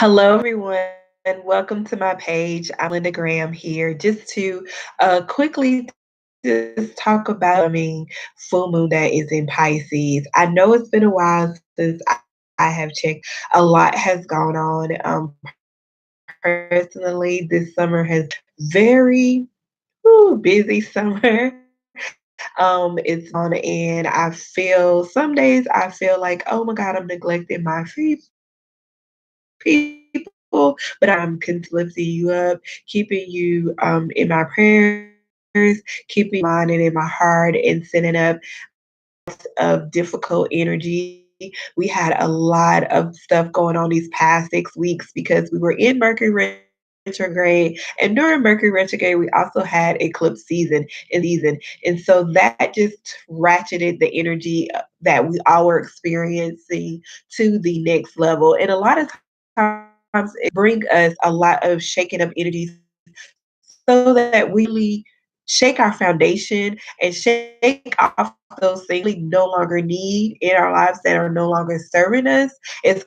Hello, everyone. Welcome to my page. I'm Linda Graham here just to quickly just talk about upcoming full moon that is in Pisces. I know it's been a while since I have checked. A lot has gone on. Personally, this summer has very busy summer. It's on, and I feel some days I feel like, oh my God, I'm neglecting my people, but I'm lifting you up, keeping you in my prayers, keeping you in my mind and in my heart, and sending up of difficult energy. We had a lot of stuff going on these past 6 weeks because we were in Mercury retrograde, and during Mercury retrograde, we also had eclipse season, and so that just ratcheted the energy that we all were experiencing to the next level. And a lot of times, it bring us a lot of shaking up energies so that we really shake our foundation and shake off those things that we really no longer need in our lives that are no longer serving us. It's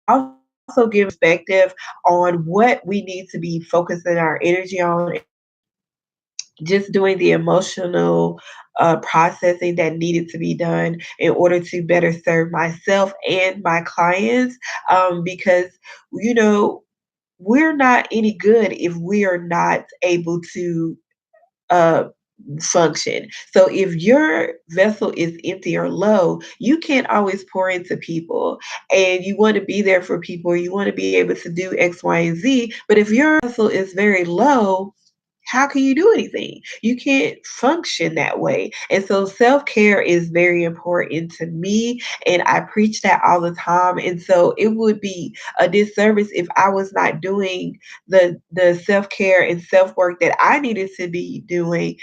also giving perspective on what we need to be focusing our energy on, and just doing the emotional processing that needed to be done in order to better serve myself and my clients. Because, you know, we're not any good if we are not able to uh, function. So if your vessel is empty or low, you can't always pour into people, and you want to be there for people. You want to be able to do X, Y, and Z. But if your vessel is very low, how can you do anything? You can't function that way. And so self care is very important to me. And I preach that all the time. And so it would be a disservice if I was not doing the self care and self work that I needed to be doing.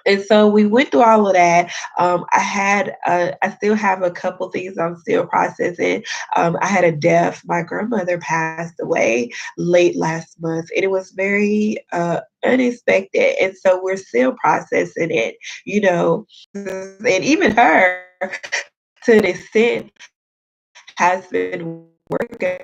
And so we went through all of that. I still have a couple things I'm still processing. I had a death. My grandmother passed away late last month, and it was very unexpected. And so we're still processing it, and even her, to an extent, has been working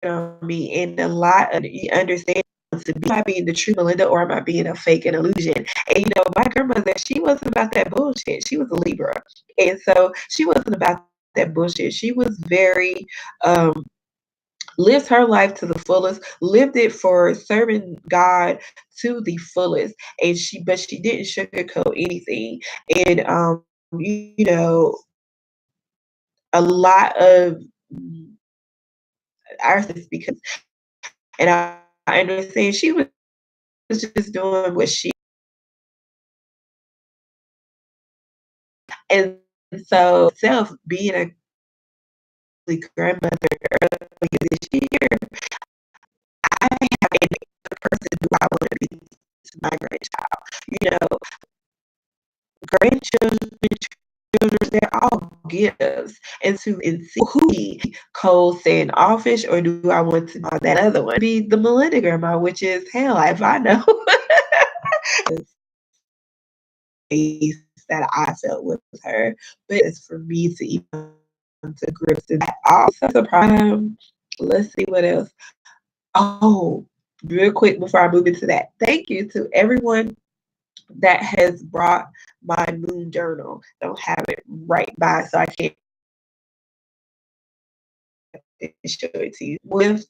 on me in a lot of understand to be. Am I being the true Melinda, or am I being a fake and illusion? And my grandmother, she wasn't about that bullshit. She was a Libra. And so she wasn't about that bullshit. She was very um lived her life to the fullest, lived it for serving God to the fullest. And she didn't sugarcoat anything. And a lot of our because, and I understand she was just doing what she and so self being a grandmother earlier this year, I have the person who I want to be to my grandchild. You know, grandchildren, children, they're all gifts. And see who be cold standoffish, or do I want to be that other one? Be the Melinda grandma, which is hell if I know. Space that I felt with her, but it's for me to even come to grips with that. Also, let's see what else. Oh, real quick before I move into that, thank you to everyone that has brought my moon journal. I don't have it right by, so I can't show it to you. Lift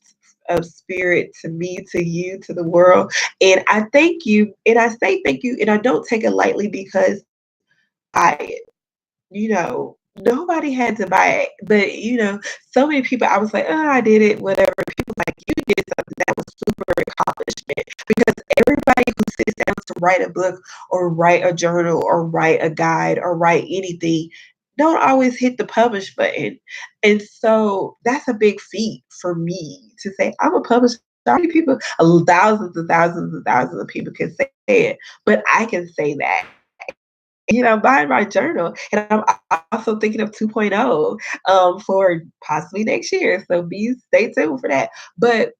of spirit to me, to you, to the world. And I thank you. And I say thank you. And I don't take it lightly because I, nobody had to buy it. But, so many people, I was like, oh, I did it, whatever. People like, you did something that was super accomplishment. Because everybody who sits down to write a book or write a journal or write a guide or write anything don't always hit the publish button. And so that's a big feat for me to say, I'm a publisher. People, thousands and thousands and thousands of people can say it, but I can say that. Buying my journal. And I'm also thinking of 2.0 for possibly next year. So stay tuned for that. But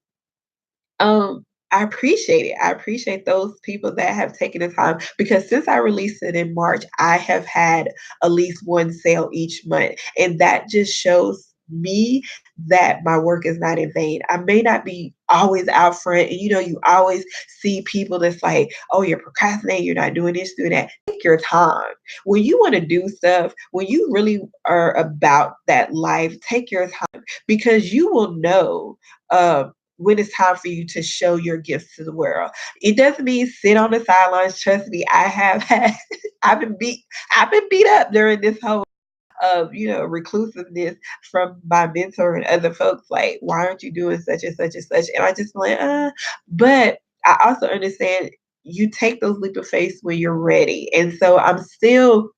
I appreciate it. I appreciate those people that have taken the time, because since I released it in March, I have had at least one sale each month. And that just shows me that my work is not in vain. I may not be always out front, and you always see people that's like, oh, you're procrastinating, you're not doing this, doing that. Take your time. When you want to do stuff, when you really are about that life, take your time because you will know when it's time for you to show your gifts to the world. It doesn't mean sit on the sidelines. Trust me, I have had I've been beat I've been beat up during this whole of reclusiveness from my mentor and other folks like, why aren't you doing such and such and such, and I just like but I also understand you take those leap of faith when you're ready, and so I'm still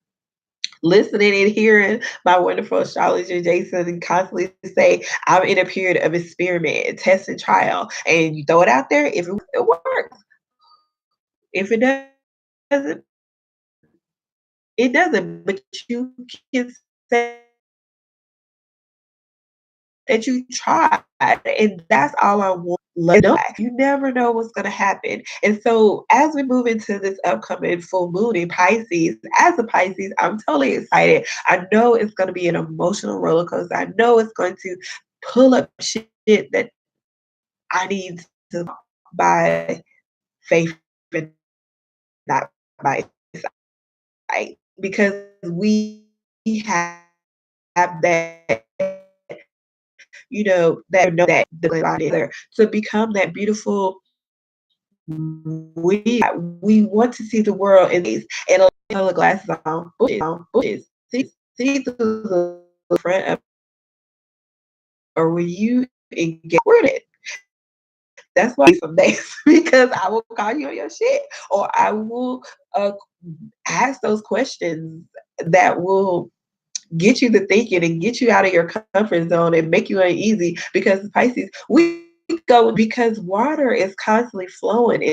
listening and hearing my wonderful astrologer Jason and constantly say I'm in a period of experiment, test and trial, and you throw it out there. If it works, if it doesn't, it doesn't, but you can say that you tried, and that's all I want. Let know you never know what's going to happen. And so, as we move into this upcoming full moon in Pisces, as a Pisces, I'm totally excited. I know it's going to be an emotional roller coaster. I know it's going to pull up shit that I need to by faith and not by sight, because we have that that know that the body is there to become that beautiful we want to see the world in these and the glasses on bushes see through the front of or will you engage with it. That's why some days because I will call you on your shit or I will ask those questions that will get you to thinking and get you out of your comfort zone and make you uneasy because Pisces, we go because water is constantly flowing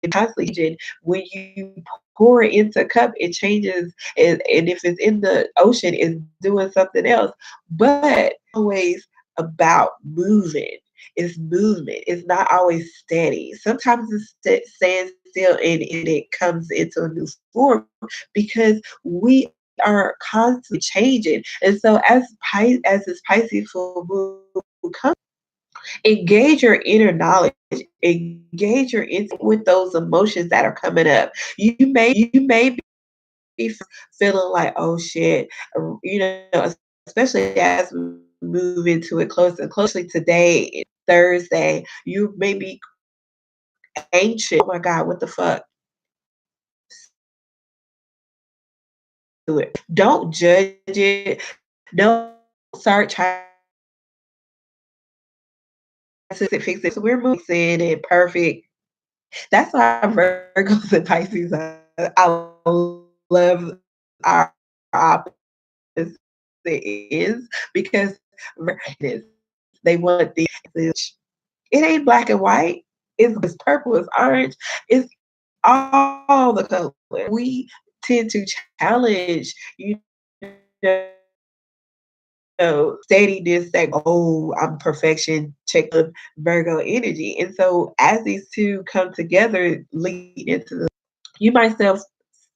and constantly changing. When you pour it into a cup, it changes. And if it's in the ocean, it's doing something else. But always about moving. It's movement. It's not always steady. Sometimes it's stands still and it comes into a new form because we are constantly changing. And so as this Pisces full moon comes, engage your inner knowledge, engage your insight with those emotions that are coming up. You may be feeling like, oh shit, especially as we move into it closer and closely today, Thursday, you may be anxious. Oh my God, what the fuck? Do it. Don't judge it. Don't start trying to fix it. So we're moving it perfect. That's why Virgos and Pisces, I love our opposite is because they want the it ain't black and white. It's purple, it's orange, it's all the color. We tend to challenge, steadiness, like, oh, I'm perfection, check the Virgo energy. And so as these two come together, lead into you myself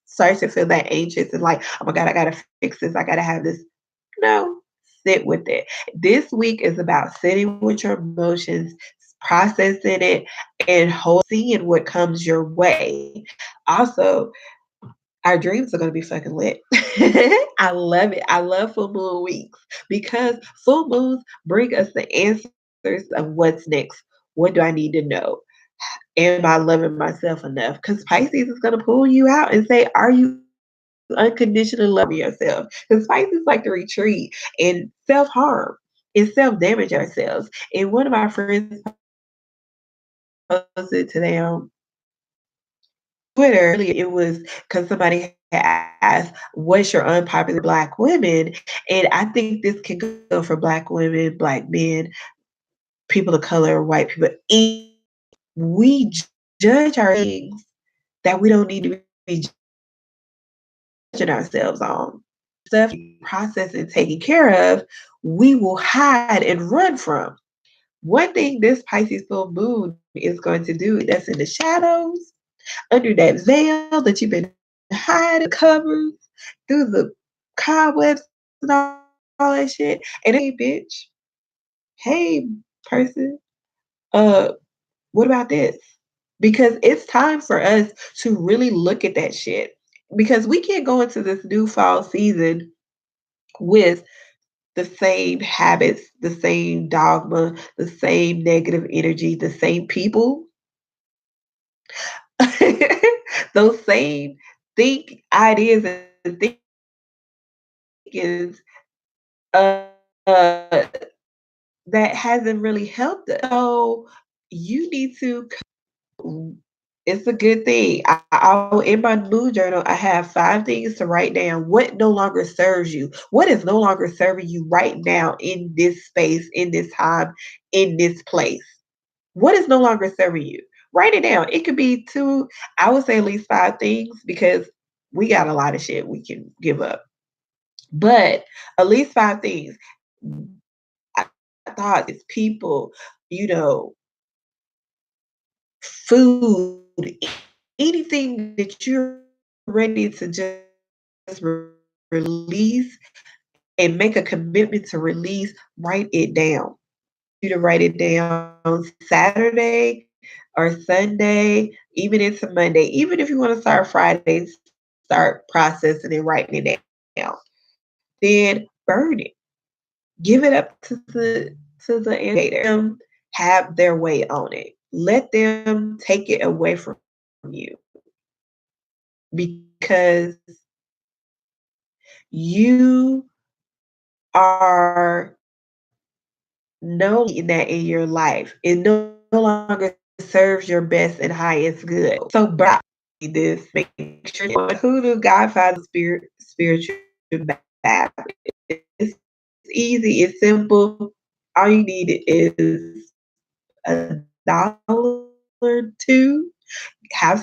start to feel that anxious and like, oh my God, I gotta fix this, I gotta have this. No, sit with it. This week is about sitting with your emotions, processing it, and seeing what comes your way. Also, our dreams are going to be fucking lit. I love it. I love full moon weeks because full moons bring us the answers of what's next. What do I need to know? Am I loving myself enough? Because Pisces is going to pull you out and say, are you unconditionally loving yourself? Because Pisces like to retreat and self harm and self damage ourselves. And one of my friends posted today on Twitter, it was because somebody had asked, what's your unpopular Black women? And I think this can go for Black women, Black men, people of color, white people. We judge our things that we don't need to be judging ourselves on. Stuff processed and taken care of, we will hide and run from. One thing this Pisces full moon is going to do that's in the shadows, under that veil that you've been hiding, covers, through the cobwebs and all all that shit. And hey, bitch, hey, person, uh, what about this? Because it's time for us to really look at that shit. Because we can't go into this new fall season with the same habits, the same dogma, the same negative energy, the same people, those same ideas and thinkings uh, that hasn't really helped us. So you need to. It's a good thing. In my mood journal, I have 5 things to write down. What no longer serves you? What is no longer serving you right now in this space, in this time, in this place? What is no longer serving you? Write it down. It could be two, I would say at least 5 things because we got a lot of shit we can give up. But at least 5 things. I thought it's people, you know, food, anything that you're ready to just release and make a commitment to release, write it down. You to write it down Saturday or Sunday, even into Monday. Even if you want to start Friday, start processing and writing it down. Then burn it. Give it up to the indicator. Have their way on it. Let them take it away from you because you are no in that in your life. It no longer serves your best and highest good. So burn this, make sure who the Godfather spiritual bath. It's easy, it's simple. All you need is $1 or two. Have some